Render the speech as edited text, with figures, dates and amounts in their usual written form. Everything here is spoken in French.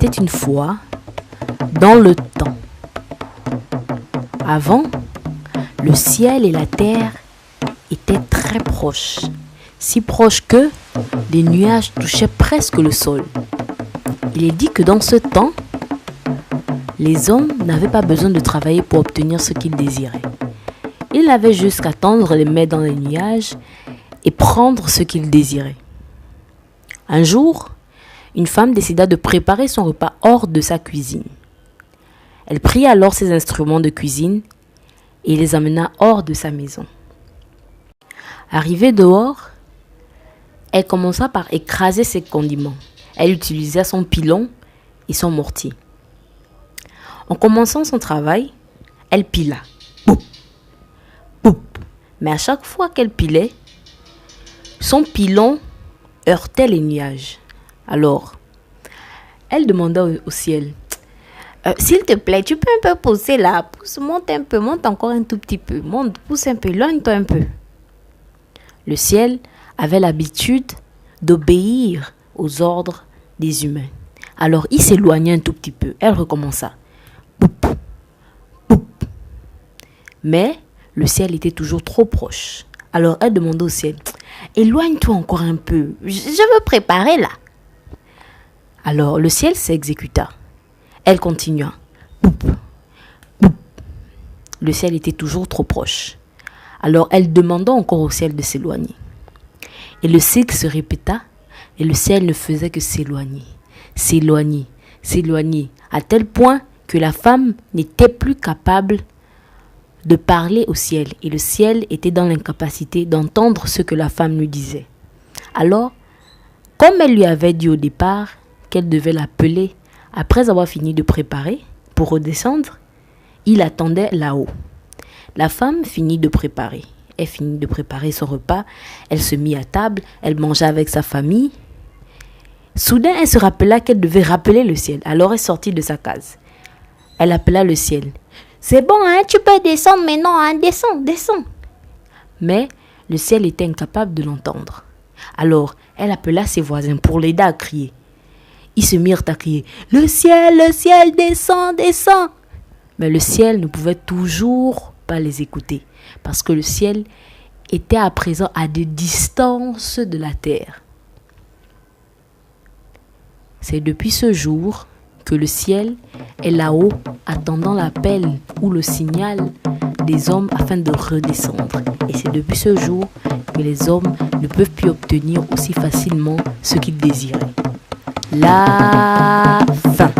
était une fois dans le temps. Avant, le ciel et la terre étaient très proches, si proches que les nuages touchaient presque le sol. Il est dit que dans ce temps, les hommes n'avaient pas besoin de travailler pour obtenir ce qu'ils désiraient. Ils n'avaient juste qu'à tendre les mains dans les nuages et prendre ce qu'ils désiraient. Un jour, une femme décida de préparer son repas hors de sa cuisine. Elle prit alors ses instruments de cuisine et les amena hors de sa maison. Arrivée dehors, elle commença par écraser ses condiments. Elle utilisa son pilon et son mortier. En commençant son travail, elle pila. Boum, boum. Mais à chaque fois qu'elle pilait, son pilon heurtait les nuages. Alors, elle demanda au ciel, s'il te plaît, tu peux un peu pousser là, pousse, monte un peu, monte encore un tout petit peu, monte, pousse un peu, éloigne-toi un peu. Le ciel avait l'habitude d'obéir aux ordres des humains. Alors, il s'éloignait un tout petit peu. Elle recommença. Poup, poup. Mais le ciel était toujours trop proche. Alors, elle demanda au ciel, éloigne-toi encore un peu, je veux préparer là. Alors, le ciel s'exécuta. Elle continua. Poup, poup. Le ciel était toujours trop proche. Alors, elle demanda encore au ciel de s'éloigner. Et le cycle se répéta, et le ciel ne faisait que s'éloigner, s'éloigner, s'éloigner, à tel point que la femme n'était plus capable de parler au ciel, et le ciel était dans l'incapacité d'entendre ce que la femme lui disait. Alors, comme elle lui avait dit au départ qu'elle devait l'appeler après avoir fini de préparer pour redescendre, il attendait là-haut. La femme finit de préparer. Elle finit de préparer son repas. Elle se mit à table. Elle mangea avec sa famille. Soudain, elle se rappela qu'elle devait rappeler le ciel. Alors, elle sortit de sa case. Elle appela le ciel. « C'est bon, hein, tu peux descendre maintenant, hein, descends, descends. » Mais le ciel était incapable de l'entendre. Alors, elle appela ses voisins pour l'aider à crier. Ils se mirent à crier « le ciel, descend, descend !» Mais le ciel ne pouvait toujours pas les écouter parce que le ciel était à présent à des distances de la terre. C'est depuis ce jour que le ciel est là-haut attendant l'appel ou le signal des hommes afin de redescendre. Et c'est depuis ce jour que les hommes ne peuvent plus obtenir aussi facilement ce qu'ils désiraient. La fin.